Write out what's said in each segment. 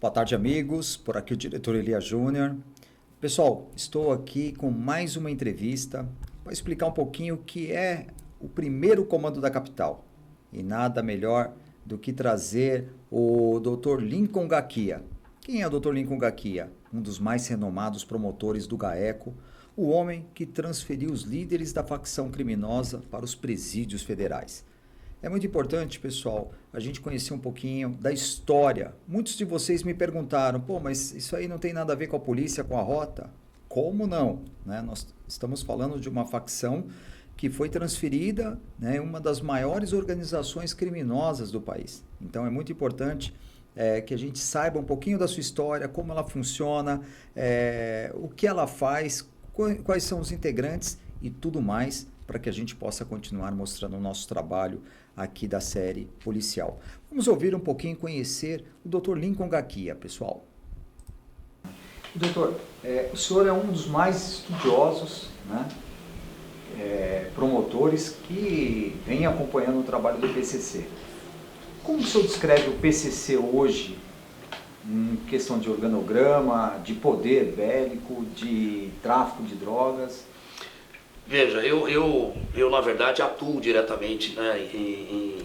Boa tarde, amigos. Por aqui o diretor Elias Júnior. Pessoal, estou aqui com mais uma entrevista para explicar um pouquinho o que é o primeiro comando da capital. E nada melhor do que trazer o Dr. Lincoln Gakia. Quem é o Dr. Lincoln Gakia? Um dos mais renomados promotores do GAECO, o homem que transferiu os líderes da facção criminosa para os presídios federais. É muito importante, pessoal, a gente conhecer um pouquinho da história. Muitos de vocês me perguntaram, mas isso aí não tem nada a ver com a polícia, com a rota? Como não? Né? Nós estamos falando de uma facção que foi transferida, né, em uma das maiores organizações criminosas do país. Então é muito importante que a gente saiba um pouquinho da sua história, como ela funciona, o que ela faz, quais são os integrantes e tudo mais, para que a gente possa continuar mostrando o nosso trabalho aqui da série policial. Vamos ouvir um pouquinho e conhecer o Dr. Lincoln Gakia, pessoal. Doutor, o senhor é um dos mais estudiosos, né, promotores que vem acompanhando o trabalho do PCC. Como o senhor descreve o PCC hoje, em questão de organograma, de poder bélico, de tráfico de drogas? Veja, eu na verdade atuo diretamente, né, em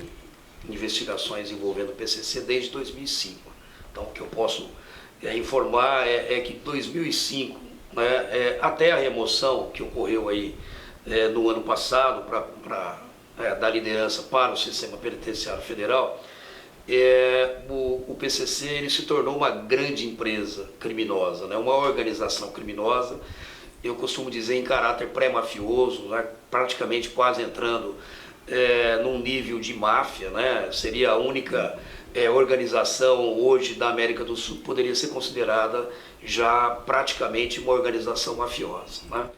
investigações envolvendo o PCC desde 2005. Então o que eu posso informar é que 2005, né, até a remoção que ocorreu aí no ano passado da liderança para o sistema penitenciário federal, o PCC ele se tornou uma grande empresa criminosa, né, uma organização criminosa. Eu costumo dizer em caráter pré-mafioso, né, praticamente quase entrando num nível de máfia, né, seria a única organização hoje da América do Sul que poderia ser considerada já praticamente uma organização mafiosa. Né?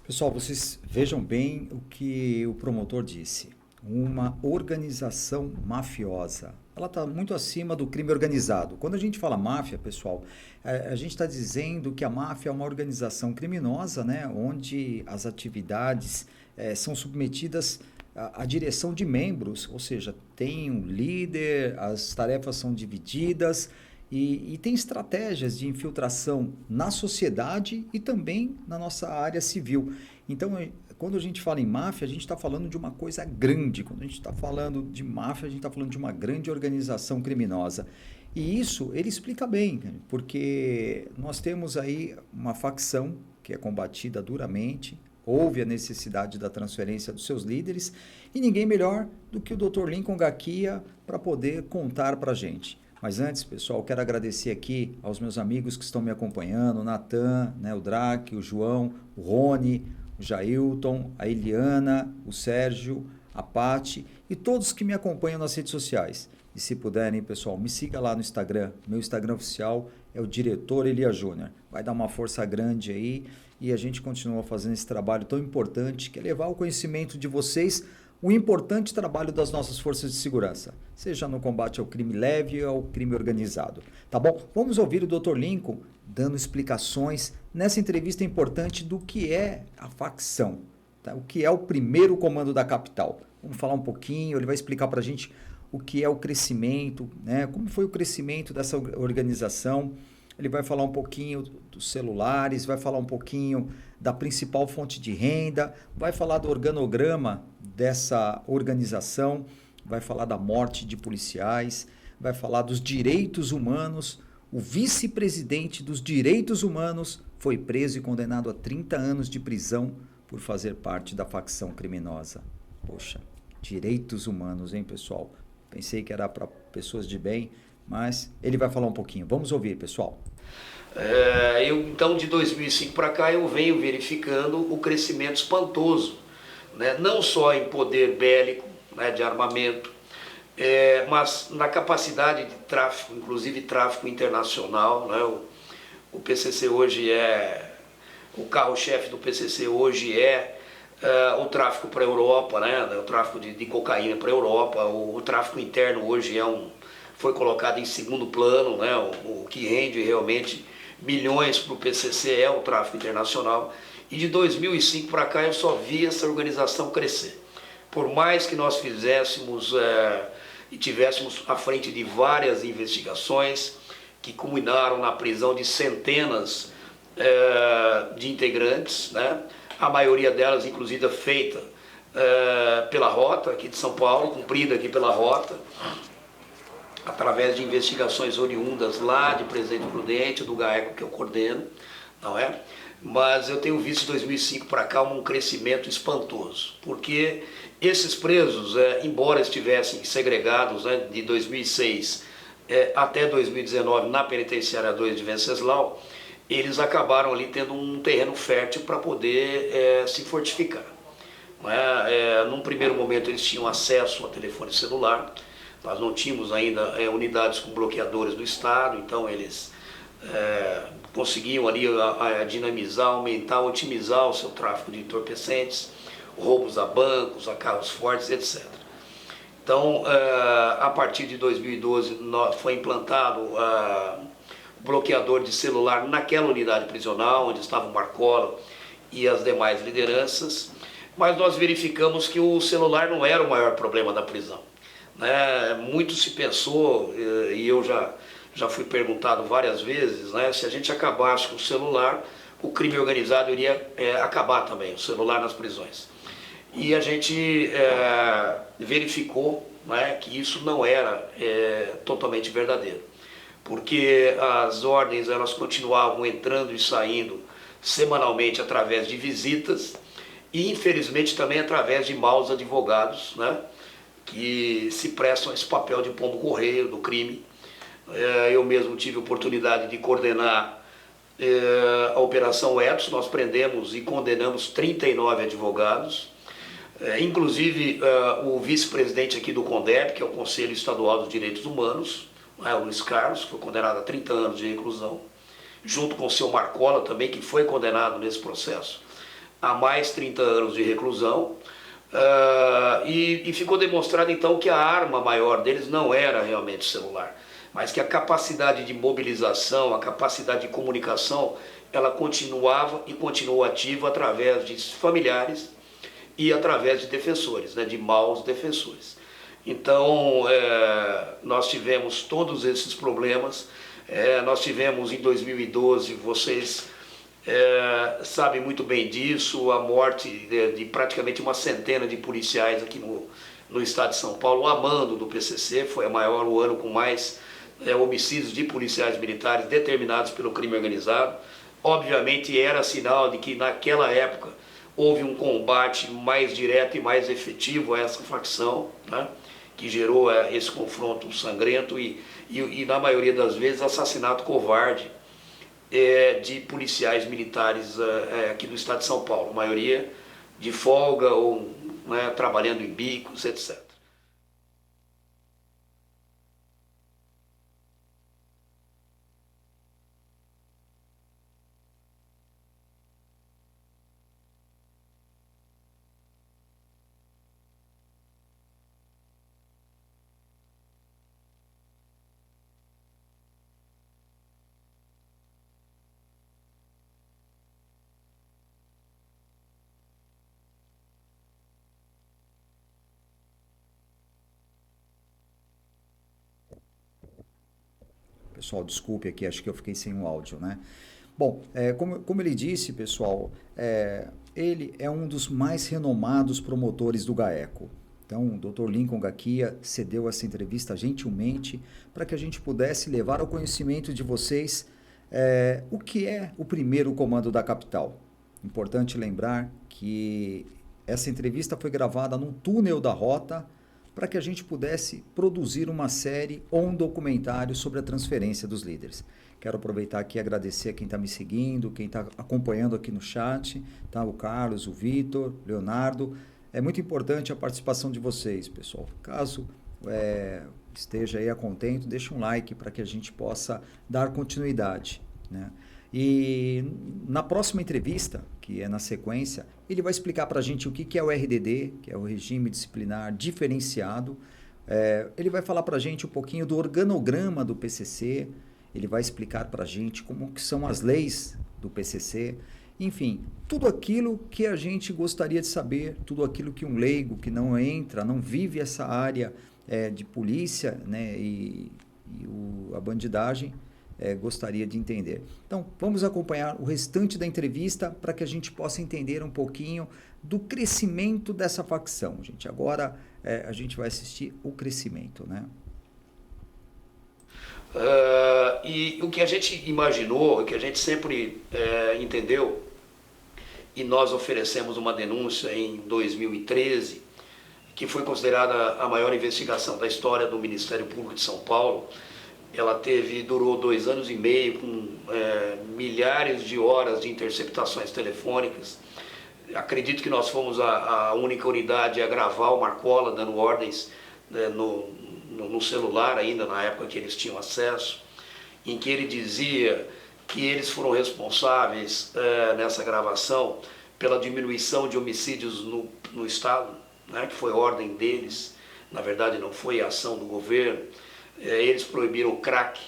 Pessoal, vocês vejam bem o que o promotor disse. Uma organização mafiosa. Ela está muito acima do crime organizado. Quando a gente fala máfia, pessoal, a gente está dizendo que a máfia é uma organização criminosa, né, onde as atividades são submetidas à direção de membros, ou seja, tem um líder, as tarefas são divididas e tem estratégias de infiltração na sociedade e também na nossa área civil. Então, quando a gente fala em máfia, a gente está falando de uma coisa grande. Quando a gente está falando de máfia, a gente está falando de uma grande organização criminosa. E isso ele explica bem, porque nós temos aí uma facção que é combatida duramente, houve a necessidade da transferência dos seus líderes, e ninguém melhor do que o Dr. Lincoln Gakia para poder contar para a gente. Mas antes, pessoal, quero agradecer aqui aos meus amigos que estão me acompanhando, o Natan, né, o Drac, o João, o Rony, o Jailton, a Eliana, o Sérgio, a Pati e todos que me acompanham nas redes sociais. E se puderem, pessoal, me siga lá no Instagram. Meu Instagram oficial é o Diretor Elias Júnior. Vai dar uma força grande aí e a gente continua fazendo esse trabalho tão importante que é levar o conhecimento de vocês, o importante trabalho das nossas forças de segurança, seja no combate ao crime leve ou ao crime organizado. Tá bom? Vamos ouvir o Dr. Lincoln dando explicações nessa entrevista importante do que é a facção, tá? O que é o primeiro comando da capital. Vamos falar um pouquinho, ele vai explicar para a gente o que é o crescimento, né? Como foi o crescimento dessa organização. Ele vai falar um pouquinho dos celulares, vai falar um pouquinho da principal fonte de renda, vai falar do organograma dessa organização, vai falar da morte de policiais, vai falar dos direitos humanos. O vice-presidente dos direitos humanos foi preso e condenado a 30 anos de prisão por fazer parte da facção criminosa. Poxa, direitos humanos, hein, pessoal? Pensei que era para pessoas de bem, mas ele vai falar um pouquinho. Vamos ouvir, pessoal. Então, de 2005 para cá, eu venho verificando o crescimento espantoso, né? Não só em poder bélico, né, de armamento, mas na capacidade de tráfico, inclusive tráfico internacional. Né? O PCC hoje o carro-chefe do PCC hoje o tráfico para a Europa, né? O tráfico de cocaína para a Europa. O tráfico interno hoje foi colocado em segundo plano, né? O que rende realmente milhões para o PCC é o tráfico internacional. E de 2005 para cá eu só vi essa organização crescer. Por mais que nós fizéssemos e tivéssemos à frente de várias investigações, que culminaram na prisão de centenas de integrantes, né? A maioria delas, inclusive, feita pela Rota aqui de São Paulo, cumprida aqui pela Rota, através de investigações oriundas lá de Presidente Prudente, do GAECO que eu coordeno, não é? Mas eu tenho visto de 2005 para cá um crescimento espantoso, porque esses presos, embora estivessem segregados, né, de 2006 até 2019 na Penitenciária 2 de Venceslau, eles acabaram ali tendo um terreno fértil para poder se fortificar. Num primeiro momento eles tinham acesso a telefone celular, nós não tínhamos ainda unidades com bloqueadores do Estado, então eles conseguiam ali dinamizar, aumentar, otimizar o seu tráfico de entorpecentes, roubos a bancos, a carros fortes, etc. Então, a partir de 2012 foi implantado o bloqueador de celular naquela unidade prisional, onde estava o Marcola e as demais lideranças, mas nós verificamos que o celular não era o maior problema da prisão. Muito se pensou, e eu já fui perguntado várias vezes, né, se a gente acabasse com o celular, o crime organizado iria acabar também, o celular nas prisões. E a gente verificou, né, que isso não era totalmente verdadeiro, porque as ordens elas continuavam entrando e saindo semanalmente através de visitas e infelizmente também através de maus advogados, né, que se prestam a esse papel de pombo-correio do crime. Eu mesmo tive a oportunidade de coordenar a Operação Etos, nós prendemos e condenamos 39 advogados, inclusive o vice-presidente aqui do CONDEP, que é o Conselho Estadual dos Direitos Humanos, o Luiz Carlos, que foi condenado a 30 anos de reclusão, junto com o seu Marcola também, que foi condenado nesse processo a mais 30 anos de reclusão. E ficou demonstrado então que a arma maior deles não era realmente o celular, mas que a capacidade de mobilização, a capacidade de comunicação, ela continuava e continuou ativa através de familiares e através de defensores, né, de maus defensores. Então, nós tivemos todos esses problemas. Nós tivemos em 2012, vocês sabem muito bem disso, a morte de praticamente uma centena de policiais aqui no estado de São Paulo, a mando do PCC, foi o ano com mais homicídios de policiais militares determinados pelo crime organizado. Obviamente era sinal de que naquela época houve um combate mais direto e mais efetivo a essa facção, né, que gerou esse confronto sangrento e na maioria das vezes assassinato covarde de policiais militares aqui do estado de São Paulo, a maioria de folga ou, né, trabalhando em bicos, etc. Pessoal, desculpe aqui, acho que eu fiquei sem o áudio, né? Bom, como ele disse, pessoal, ele é um dos mais renomados promotores do GAECO. Então, o Dr. Lincoln Gaquia cedeu essa entrevista gentilmente para que a gente pudesse levar ao conhecimento de vocês o que é o primeiro comando da capital. Importante lembrar que essa entrevista foi gravada num túnel da Rota, para que a gente pudesse produzir uma série ou um documentário sobre a transferência dos líderes. Quero aproveitar aqui e agradecer a quem está me seguindo, quem está acompanhando aqui no chat, tá? O Carlos, o Vitor, o Leonardo. É muito importante a participação de vocês, pessoal. Caso esteja aí a contento, deixa um like para que a gente possa dar continuidade, né? E na próxima entrevista, que é na sequência, ele vai explicar para a gente o que é o RDD, que é o Regime Disciplinar Diferenciado. Ele vai falar para a gente um pouquinho do organograma do PCC, ele vai explicar para a gente como que são as leis do PCC, enfim, tudo aquilo que a gente gostaria de saber, tudo aquilo que um leigo que não entra, não vive essa área de polícia, né, a bandidagem, gostaria de entender. Então, vamos acompanhar o restante da entrevista para que a gente possa entender um pouquinho do crescimento dessa facção, gente. Agora a gente vai assistir o crescimento, né? E o que a gente imaginou, o que a gente sempre entendeu, e nós oferecemos uma denúncia em 2013, que foi considerada a maior investigação da história do Ministério Público de São Paulo. Ela durou 2 anos e meio, com milhares de horas de interceptações telefônicas. Acredito que nós fomos a única unidade a gravar o Marcola dando ordens no celular ainda, na época que eles tinham acesso, em que ele dizia que eles foram responsáveis nessa gravação pela diminuição de homicídios no Estado, né, que foi ordem deles, na verdade não foi ação do governo. Eles proibiram o crack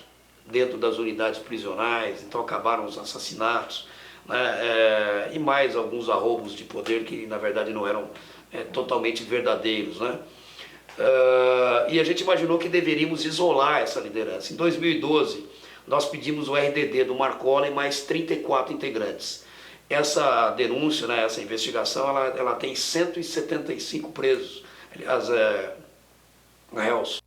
dentro das unidades prisionais, então acabaram os assassinatos, né, e mais alguns arroubos de poder que na verdade não eram totalmente verdadeiros, né? E a gente imaginou que deveríamos isolar essa liderança. Em 2012, nós pedimos o RDD do Marcola e mais 34 integrantes. Essa denúncia, né, essa investigação, ela tem 175 presos, aliás, réus.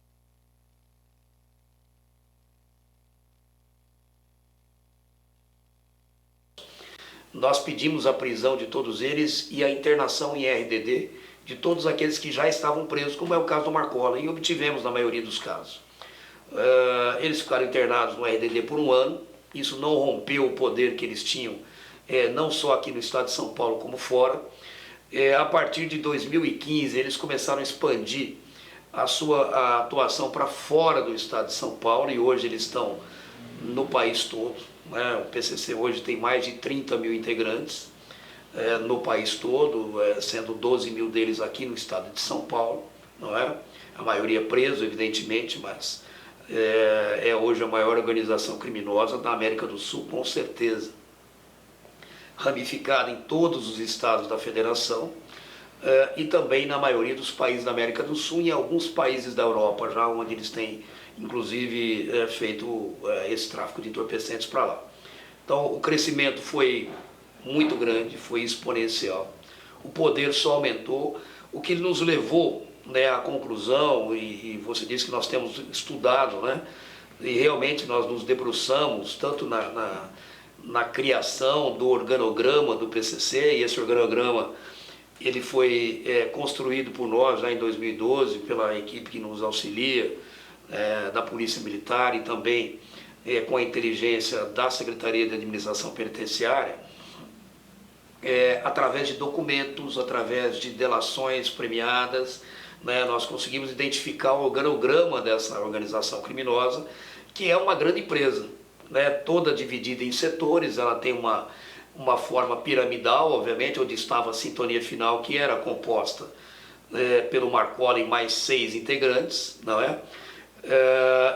Nós pedimos a prisão de todos eles e a internação em RDD de todos aqueles que já estavam presos, como é o caso do Marcola, e obtivemos na maioria dos casos. Eles ficaram internados no RDD por 1 ano, isso não rompeu o poder que eles tinham, não só aqui no estado de São Paulo como fora. A partir de 2015 eles começaram a expandir a sua atuação para fora do estado de São Paulo, e hoje eles estão no país todo, né? O PCC hoje tem mais de 30 mil integrantes no país todo, sendo 12 mil deles aqui no estado de São Paulo, não é? A maioria preso, evidentemente, mas é hoje a maior organização criminosa da América do Sul, com certeza. Ramificada em todos os estados da federação e também na maioria dos países da América do Sul e em alguns países da Europa, já onde eles têm, inclusive, feito esse tráfico de entorpecentes para lá. Então, o crescimento foi muito grande, foi exponencial. O poder só aumentou, o que nos levou, né, à conclusão, e você disse que nós temos estudado, né, e realmente nós nos debruçamos tanto na criação do organograma do PCC, e esse organograma ele foi construído por nós já em 2012, pela equipe que nos auxilia, da Polícia Militar e também com a inteligência da Secretaria de Administração Penitenciária, através de documentos, através de delações premiadas, né, nós conseguimos identificar o organograma dessa organização criminosa, que é uma grande empresa, né, toda dividida em setores. Ela tem uma forma piramidal, obviamente, onde estava a sintonia final, que era composta pelo Marcola e mais 6 integrantes, não é?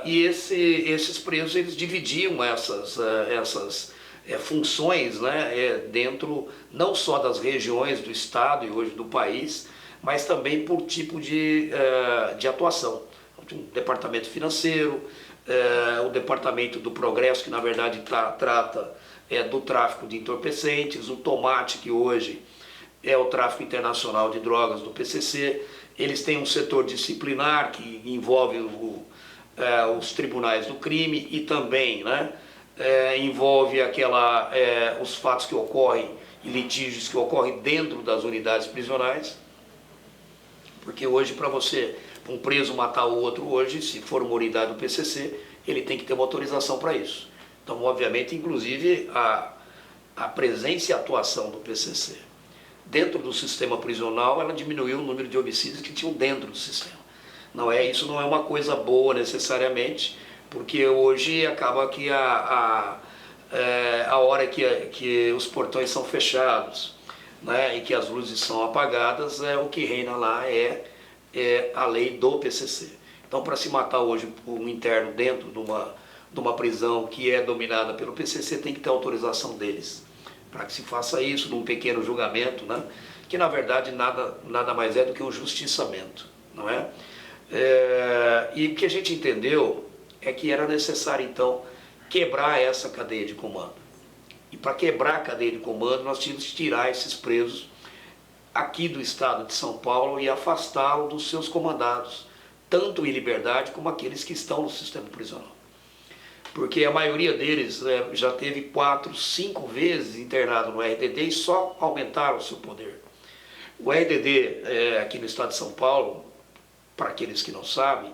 E esses presos, eles dividiam essas funções, né, dentro não só das regiões do estado e hoje do país, mas também por tipo de atuação. Um departamento financeiro, o departamento do progresso, que na verdade trata do tráfico de entorpecentes, o tomate, que hoje é o tráfico internacional de drogas do PCC. Eles têm um setor disciplinar que envolve os tribunais do crime e também, né, envolve os fatos que ocorrem e litígios que ocorrem dentro das unidades prisionais, porque hoje para um preso matar o outro hoje, se for uma unidade do PCC, ele tem que ter uma autorização para isso. Então, obviamente, inclusive a presença e atuação do PCC dentro do sistema prisional, ela diminuiu o número de homicídios que tinham dentro do sistema. Isso não é uma coisa boa necessariamente, porque hoje acaba que a hora que os portões são fechados, né, e que as luzes são apagadas, o que reina lá é a lei do PCC. Então, para se matar hoje um interno dentro de uma prisão que é dominada pelo PCC, tem que ter autorização deles, para que se faça isso num pequeno julgamento, né, que na verdade nada mais é do que um justiçamento, não é? E o que a gente entendeu é que era necessário, então, quebrar essa cadeia de comando. E para quebrar a cadeia de comando, nós tínhamos que tirar esses presos aqui do estado de São Paulo e afastá-los dos seus comandados, tanto em liberdade como aqueles que estão no sistema prisional. Porque a maioria deles já teve 4, 5 vezes internado no RDD e só aumentaram o seu poder. O RDD, aqui no estado de São Paulo, para aqueles que não sabem,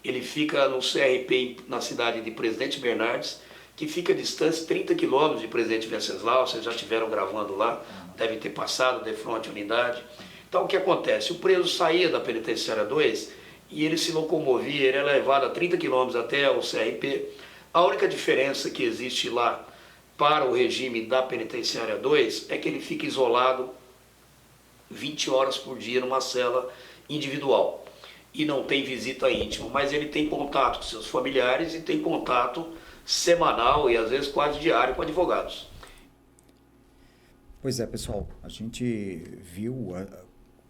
ele fica no CRP, na cidade de Presidente Bernardes, que fica a distância 30 quilômetros de Presidente Venceslau. Vocês já estiveram gravando lá, devem ter passado de frente à unidade. Então o que acontece? O preso saía da penitenciária 2 e ele se locomovia, ele era levado a 30 quilômetros até o CRP. A única diferença que existe lá para o regime da penitenciária 2 é que ele fica isolado 20 horas por dia numa cela individual e não tem visita íntima, mas ele tem contato com seus familiares e tem contato semanal e às vezes quase diário com advogados. Pois é, pessoal, a gente viu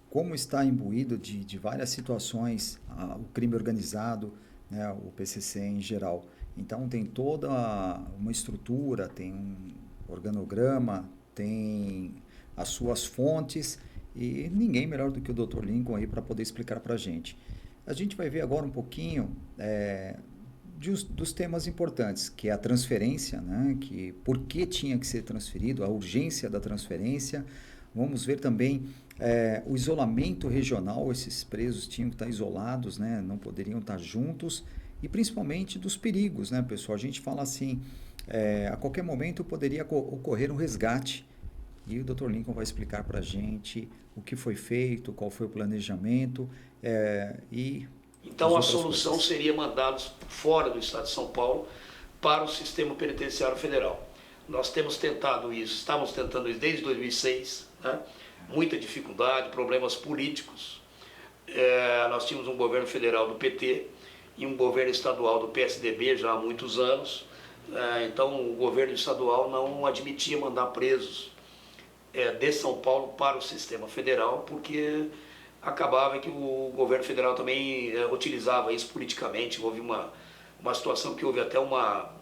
como está imbuído de várias situações o crime organizado, né, o PCC em geral. Então tem toda uma estrutura, tem um organograma, tem as suas fontes e ninguém melhor do que o Dr. Lincoln aí para poder explicar para a gente. A gente vai ver agora um pouquinho dos temas importantes, que é a transferência, né? Que por que tinha que ser transferido, a urgência da transferência. Vamos ver também o isolamento regional, esses presos tinham que estar isolados, né? Não poderiam estar juntos, e principalmente dos perigos, né, pessoal? A gente fala assim, a qualquer momento poderia ocorrer um resgate, e o Dr. Lincoln vai explicar para a gente o que foi feito, qual foi o planejamento e... Então a solução seria mandá-los fora do estado de São Paulo para o sistema penitenciário federal. Nós temos tentado isso, estamos tentando isso desde 2006, né? Muita dificuldade, problemas políticos. Nós tínhamos um governo federal do PT e um governo estadual do PSDB já há muitos anos. Então o governo estadual não admitia mandar presos de São Paulo para o sistema federal, porque acabava que o governo federal também utilizava isso politicamente. Houve uma situação que houve até uma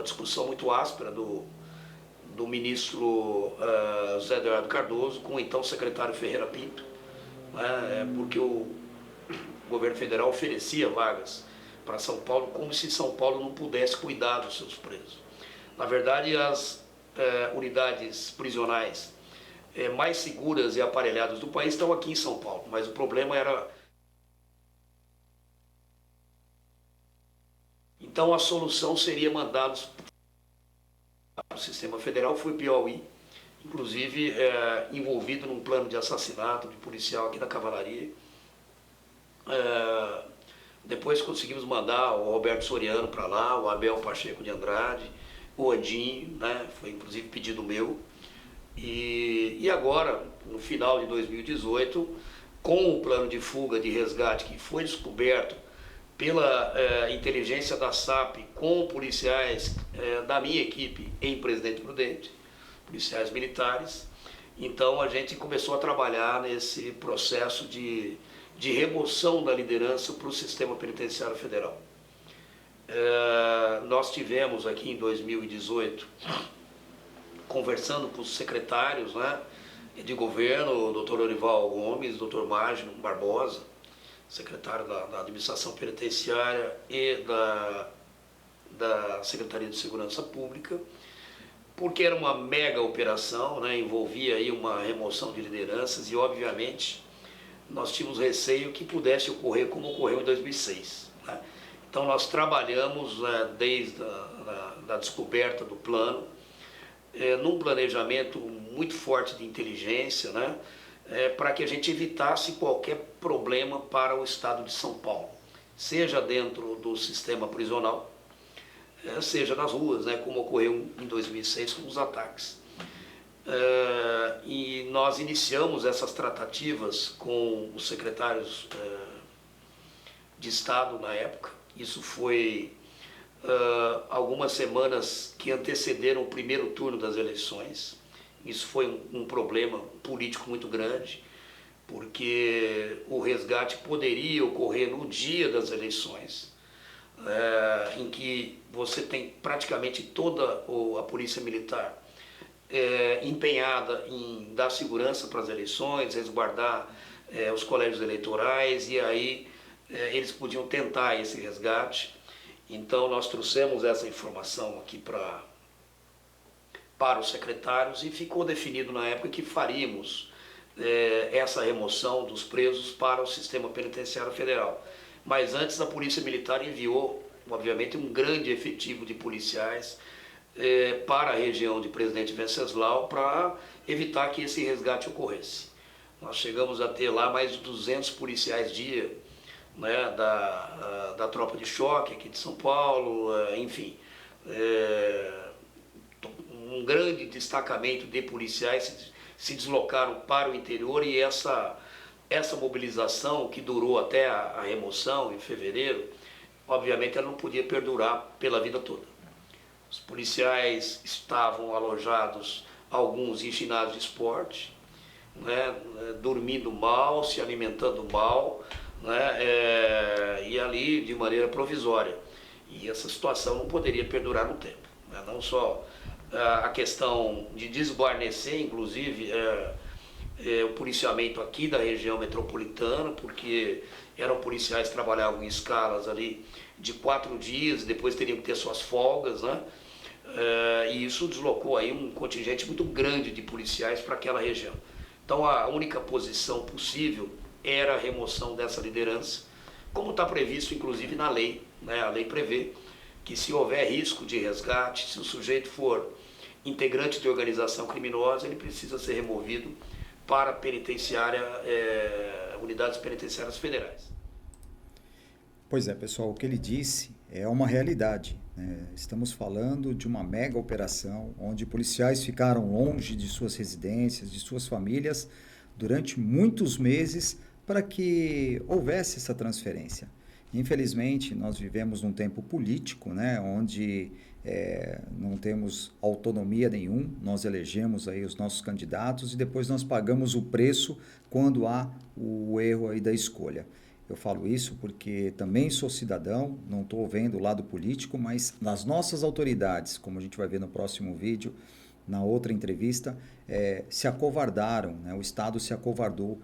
discussão muito áspera do ministro José Eduardo Cardoso com o então secretário Ferreira Pinto, né, porque o governo federal oferecia vagas para São Paulo como se São Paulo não pudesse cuidar dos seus presos. Na verdade, as unidades prisionais mais seguras e aparelhadas do país estão aqui em São Paulo, mas o problema era... Então a solução seria mandá-los para o sistema federal. Foi o Piauí, inclusive envolvido num plano de assassinato de policial aqui da Cavalaria. Depois conseguimos mandar o Roberto Soriano para lá, o Abel Pacheco de Andrade, o Odinho, né? Foi inclusive pedido meu. E agora, no final de 2018, com o plano de fuga, de resgate que foi descoberto pela inteligência da SAP com policiais da minha equipe em Presidente Prudente, policiais militares, então a gente começou a trabalhar nesse processo de remoção da liderança para o sistema penitenciário federal. Nós tivemos aqui em 2018, conversando com os secretários, né, de governo, o Dr. Orival Gomes, Dr. Magno Barbosa, secretário da Administração Penitenciária e da Secretaria de Segurança Pública, porque era uma mega operação, né, envolvia aí uma remoção de lideranças e, obviamente, nós tínhamos receio que pudesse ocorrer como ocorreu em 2006. Né? Então nós trabalhamos desde a descoberta do plano, num planejamento muito forte de inteligência, né? Para que a gente evitasse qualquer problema para o estado de São Paulo, seja dentro do sistema prisional, seja nas ruas, né? Como ocorreu em 2006 com os ataques. E nós iniciamos essas tratativas com os secretários de Estado na época. Isso foi algumas semanas que antecederam o primeiro turno das eleições. Isso foi um problema político muito grande, porque o resgate poderia ocorrer no dia das eleições. em que você tem praticamente toda a polícia militar empenhada em dar segurança para as eleições, resguardar os colégios eleitorais, e aí eles podiam tentar esse resgate. Então nós trouxemos essa informação aqui para os secretários e ficou definido na época que faríamos essa remoção dos presos para o sistema penitenciário federal. Mas antes a Polícia Militar enviou, obviamente, um grande efetivo de policiais para a região de Presidente Venceslau para evitar que esse resgate ocorresse. Nós chegamos a ter lá mais de 200 policiais dia, né, da tropa de choque aqui de São Paulo, enfim. Um grande destacamento de policiais se deslocaram para o interior, e essa mobilização, que durou até a remoção em fevereiro, obviamente ela não podia perdurar pela vida toda. Os policiais estavam alojados, alguns em ginásios de esporte, né, dormindo mal, se alimentando mal, né, e ali de maneira provisória. E essa situação não poderia perdurar no tempo, né? Não só a questão de desguarnecer, inclusive, o policiamento aqui da região metropolitana, porque eram policiais que trabalhavam em escalas ali de 4 dias, e depois teriam que ter suas folgas, né? E isso deslocou aí um contingente muito grande de policiais para aquela região. Então a única posição possível era a remoção dessa liderança, como está previsto inclusive na lei, né? A lei prevê que, se houver risco de resgate, se o sujeito for integrante de organização criminosa, ele precisa ser removido para penitenciária, unidades penitenciárias federais. Pois é, pessoal, o que ele disse é uma realidade, né? Estamos falando de uma mega operação onde policiais ficaram longe de suas residências, de suas famílias, durante muitos meses para que houvesse essa transferência. Infelizmente, nós vivemos num tempo político, né, onde não temos autonomia nenhum, nós elegemos aí os nossos candidatos e depois nós pagamos o preço quando há o erro aí da escolha. Eu falo isso porque também sou cidadão, não estou vendo o lado político, mas nas nossas autoridades, como a gente vai ver no próximo vídeo, na outra entrevista, se acovardaram, né? O Estado se acovardou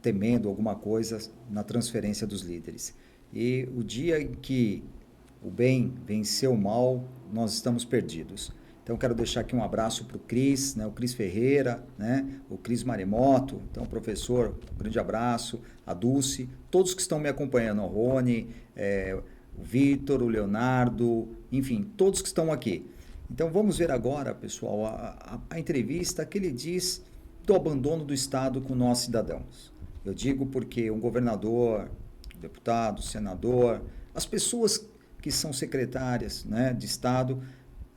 temendo alguma coisa na transferência dos líderes. E o dia em que o bem venceu o mal, nós estamos perdidos. Então, quero deixar aqui um abraço para o Cris, né, o Cris Ferreira, né, o Cris Maremoto. Então, professor, um grande abraço, a Dulce, todos que estão me acompanhando, o Rony, o Vitor, o Leonardo, enfim, todos que estão aqui. Então, vamos ver agora, pessoal, a entrevista que ele diz do abandono do Estado com nós cidadãos. Eu digo porque um governador, um deputado, senador, as pessoas que são secretárias, né, de Estado,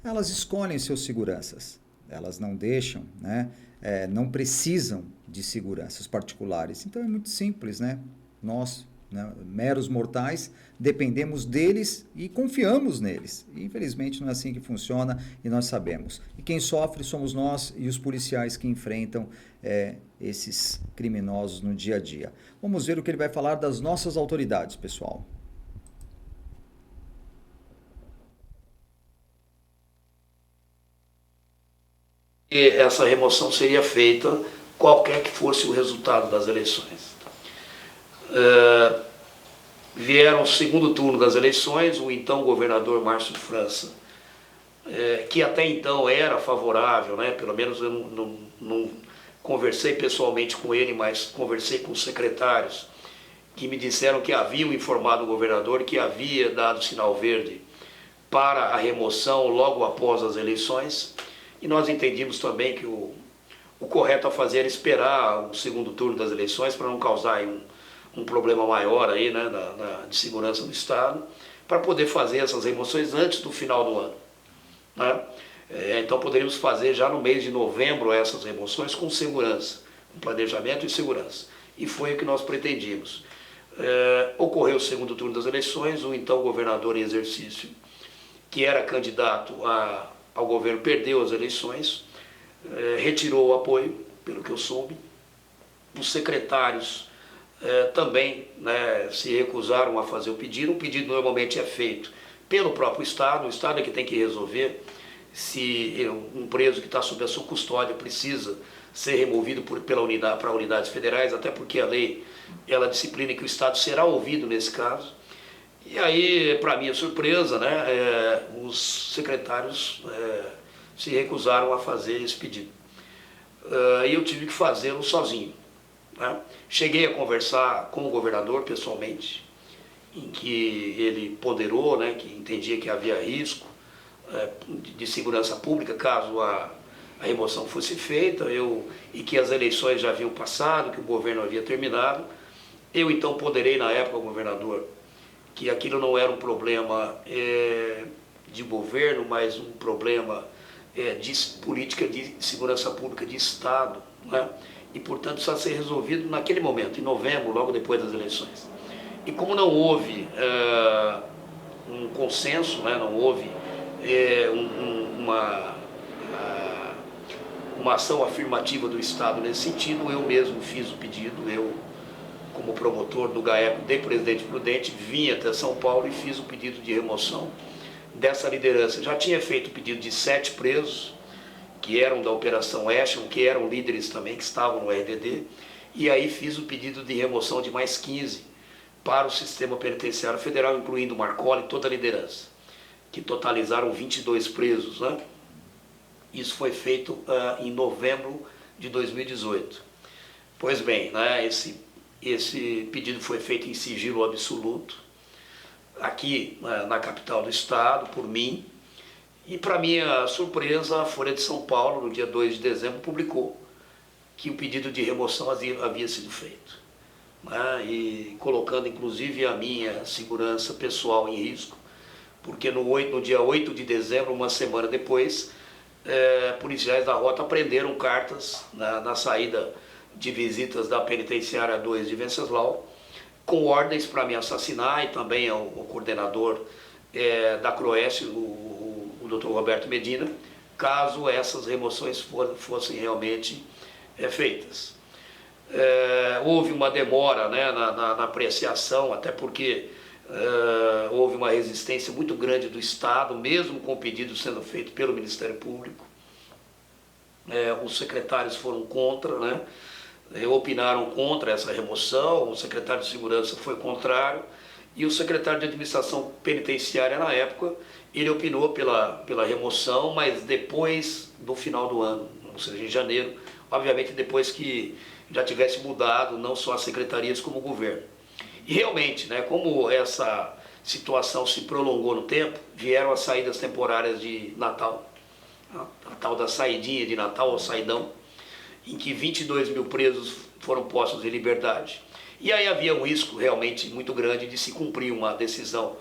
elas escolhem seus seguranças. Elas não deixam, né, não precisam de seguranças particulares. Então é muito simples, né? Nós, né, meros mortais, dependemos deles e confiamos neles. E, infelizmente não é assim que funciona e nós sabemos. E quem sofre somos nós e os policiais que enfrentam esses criminosos no dia a dia. Vamos ver o que ele vai falar das nossas autoridades, pessoal. E essa remoção seria feita qualquer que fosse o resultado das eleições. Vieram o segundo turno das eleições, o então governador Márcio França, que até então era favorável, né? Pelo menos eu não conversei pessoalmente com ele, mas conversei com os secretários, que me disseram que haviam informado o governador que havia dado sinal verde para a remoção logo após as eleições. E nós entendimos também que o correto a fazer era esperar o segundo turno das eleições para não causar aí um problema maior aí, né, de segurança do Estado, para poder fazer essas remoções antes do final do ano, né? Então poderíamos fazer já no mês de novembro essas remoções com segurança, com planejamento e segurança. E foi o que nós pretendíamos. Ocorreu o segundo turno das eleições, o então governador em exercício, que era candidato ao governo, perdeu as eleições, retirou o apoio, pelo que eu soube. Os secretários também, né, se recusaram a fazer o pedido. O pedido normalmente é feito pelo próprio Estado, o Estado é que tem que resolver se um preso que está sob a sua custódia precisa ser removido para unidades federais, até porque a lei ela disciplina que o Estado será ouvido nesse caso. E aí, para minha surpresa, né, os secretários se recusaram a fazer esse pedido. E eu tive que fazê-lo sozinho. Né? Cheguei a conversar com o governador pessoalmente, em que ele ponderou, né, que entendia que havia risco de segurança pública caso a remoção fosse feita, e que as eleições já haviam passado, que o governo havia terminado. Eu então ponderei na época ao governador que aquilo não era um problema de governo, mas um problema de política de segurança pública de Estado, né? E portanto só ser resolvido naquele momento, em novembro, logo depois das eleições. E como não houve um consenso, né? Não houve uma ação afirmativa do Estado nesse sentido, eu mesmo fiz o pedido, eu, como promotor do GAECO de Presidente Prudente, vim até São Paulo e fiz o pedido de remoção dessa liderança. Já tinha feito o pedido de 7 presos, que eram da Operação Echelon, que eram líderes também, que estavam no RDD, e aí fiz o pedido de remoção de mais 15 para o Sistema Penitenciário Federal, incluindo Marcola e toda a liderança, que totalizaram 22 presos, né? Isso foi feito em novembro de 2018. Pois bem, né, esse pedido foi feito em sigilo absoluto, aqui na capital do estado, por mim, e para minha surpresa, a Folha de São Paulo, no dia 2 de dezembro, publicou que o pedido de remoção havia sido feito, né, e colocando inclusive a minha segurança pessoal em risco, porque no dia 8 de dezembro, uma semana depois, policiais da rota prenderam cartas na saída de visitas da penitenciária 2 de Venceslau, com ordens para me assassinar, e também o coordenador da Croeste, o Dr. Roberto Medina, caso essas remoções fossem realmente feitas. Houve uma demora, né, na apreciação, até porque houve uma resistência muito grande do Estado, mesmo com o pedido sendo feito pelo Ministério Público. Os secretários foram contra, né? Opinaram contra essa remoção, o secretário de Segurança foi contrário, e o secretário de Administração Penitenciária, na época, ele opinou pela remoção, mas depois do final do ano, ou seja, em janeiro, obviamente depois que já tivesse mudado não só as secretarias como o governo. E realmente, né, como essa situação se prolongou no tempo, vieram as saídas temporárias de Natal, a tal da saidinha de Natal, ou saidão, em que 22 mil presos foram postos em liberdade. E aí havia um risco realmente muito grande de se cumprir uma decisão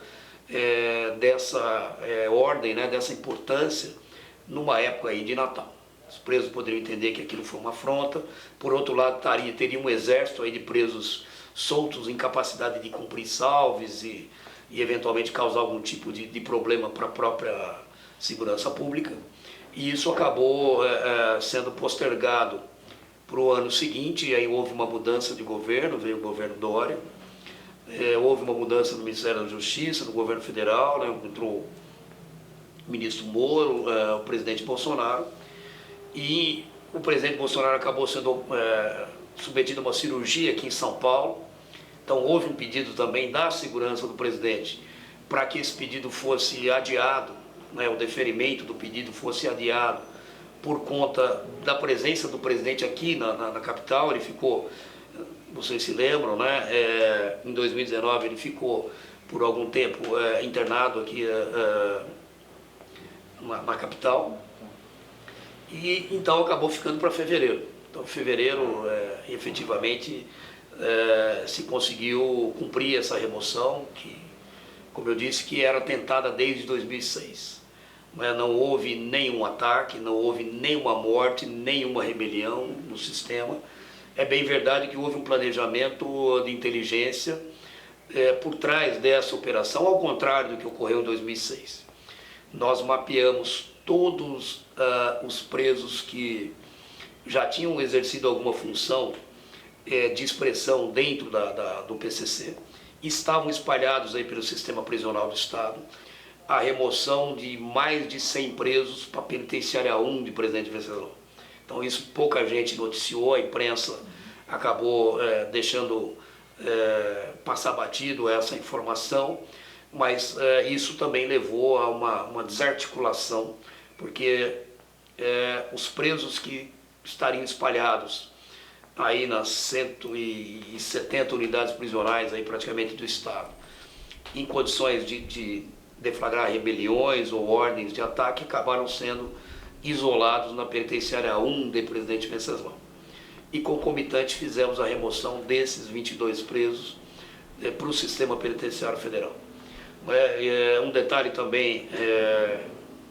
dessa ordem, né, dessa importância, numa época aí de Natal. Os presos poderiam entender que aquilo foi uma afronta. Por outro lado, teria um exército aí de presos soltos, em capacidade de cumprir salves e eventualmente causar algum tipo de problema para a própria segurança pública. E isso acabou sendo postergado para o ano seguinte, e aí houve uma mudança de governo, veio o governo Dória, houve uma mudança no Ministério da Justiça, no governo federal, né, entrou o ministro Moro, o presidente Bolsonaro, e o presidente Bolsonaro acabou sendo submetido a uma cirurgia aqui em São Paulo. Então houve um pedido também da segurança do presidente para que esse pedido fosse adiado, né, o deferimento do pedido fosse adiado por conta da presença do presidente aqui na capital. Ele ficou, vocês se lembram, né, em 2019 ele ficou por algum tempo internado aqui na capital, e então acabou ficando para fevereiro. Então, em fevereiro, efetivamente, se conseguiu cumprir essa remoção, que, como eu disse, que era tentada desde 2006. Não houve nenhum ataque, não houve nenhuma morte, nenhuma rebelião no sistema. É bem verdade que houve um planejamento de inteligência por trás dessa operação, ao contrário do que ocorreu em 2006. Nós mapeamos todos os presos que já tinham exercido alguma função de expressão dentro do PCC, estavam espalhados aí pelo sistema prisional do Estado, a remoção de mais de 100 presos para a penitenciária 1 de Presidente Venceslau. Então isso pouca gente noticiou, a imprensa acabou deixando passar batido essa informação, mas isso também levou a uma desarticulação, porque os presos que estariam espalhados aí nas 170 unidades prisionais aí praticamente do Estado, em condições de deflagrar rebeliões ou ordens de ataque, acabaram sendo isolados na penitenciária 1 de Presidente Venceslau. E concomitante fizemos a remoção desses 22 presos para o sistema penitenciário federal. Um detalhe também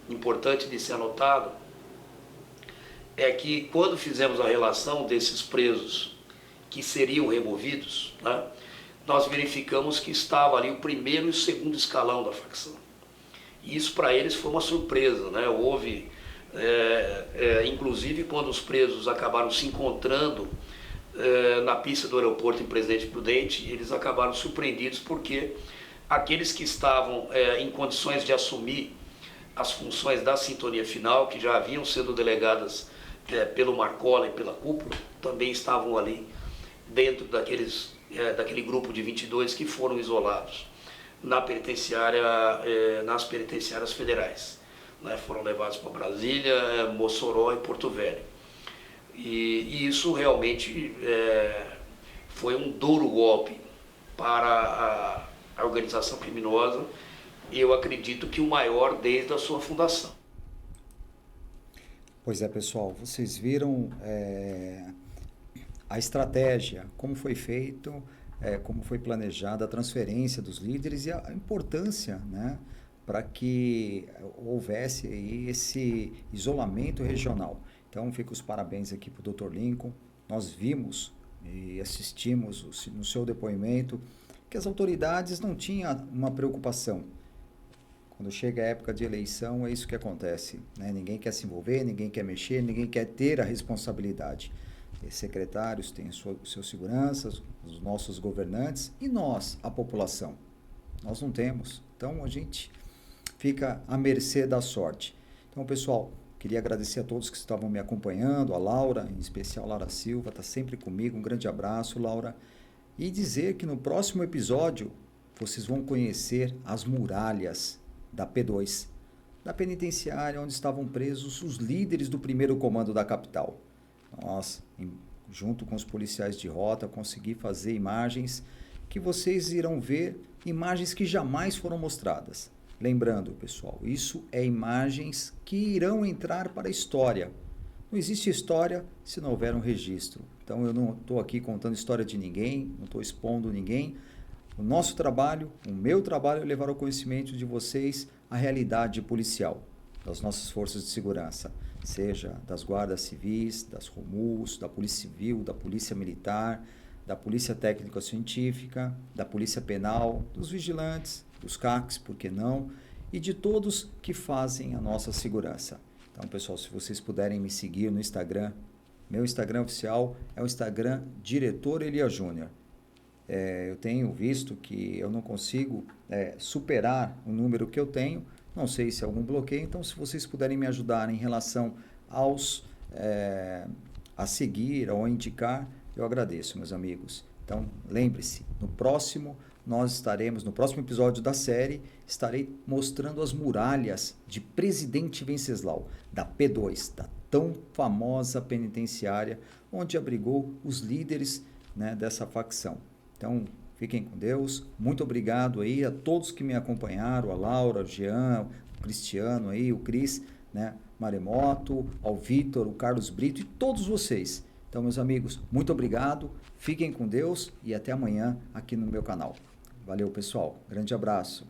importante de ser anotado é que quando fizemos a relação desses presos que seriam removidos, né, nós verificamos que estava ali o primeiro e o segundo escalão da facção. E isso para eles foi uma surpresa, né? Houve, inclusive quando os presos acabaram se encontrando na pista do aeroporto em Presidente Prudente, eles acabaram surpreendidos porque aqueles que estavam em condições de assumir as funções da sintonia final, que já haviam sido delegadas pelo Marcola e pela cúpula, também estavam ali dentro daquele grupo de 22 que foram isolados nas penitenciárias federais. Né? Foram levados para Brasília, Mossoró e Porto Velho. E isso realmente foi um duro golpe para a organização criminosa, e eu acredito que o maior desde a sua fundação. Pois é, pessoal, vocês viram a estratégia, como foi feito, como foi planejada a transferência dos líderes e a importância, né, para que houvesse aí esse isolamento regional. Então, fica os parabéns aqui para o Dr. Lincoln. Nós vimos e assistimos no seu depoimento que as autoridades não tinham uma preocupação. Quando chega a época de eleição, é isso que acontece, né? Ninguém quer se envolver, ninguém quer mexer, ninguém quer ter a responsabilidade. Os secretários têm os seus seguranças, os nossos governantes e nós, a população. Nós não temos. Então, a gente fica à mercê da sorte. Então, pessoal, queria agradecer a todos que estavam me acompanhando, a Laura, em especial Laura Silva, está sempre comigo. Um grande abraço, Laura. E dizer que no próximo episódio vocês vão conhecer as muralhas da P2, da penitenciária onde estavam presos os líderes do primeiro comando da capital. Nós, junto com os policiais de rota, consegui fazer imagens que vocês irão ver, imagens que jamais foram mostradas. Lembrando, pessoal, isso é imagens que irão entrar para a história. Não existe história se não houver um registro. Então eu não estou aqui contando história de ninguém, não estou expondo ninguém. O nosso trabalho, o meu trabalho é levar ao conhecimento de vocês a realidade policial das nossas forças de segurança, seja das guardas civis, das ROMUs, da Polícia Civil, da Polícia Militar, da Polícia Técnico-Científica, da Polícia Penal, dos vigilantes, dos CACs, por que não, e de todos que fazem a nossa segurança. Então, pessoal, se vocês puderem me seguir no Instagram, meu Instagram oficial é o Instagram Diretor Elia Júnior. Eu tenho visto que eu não consigo superar o número que eu tenho, não sei se é algum bloqueio, então se vocês puderem me ajudar em relação a seguir ou a indicar, eu agradeço, meus amigos. Então, lembre-se, no próximo episódio da série, estarei mostrando as muralhas de Presidente Venceslau, da P2, da tão famosa penitenciária, onde abrigou os líderes, né, dessa facção. Então, fiquem com Deus. Muito obrigado aí a todos que me acompanharam, a Laura, o Jean, o Cristiano aí, o Cris, né, Maremoto, ao Vitor, o Carlos Brito e todos vocês. Então, meus amigos, muito obrigado. Fiquem com Deus e até amanhã aqui no meu canal. Valeu, pessoal. Grande abraço.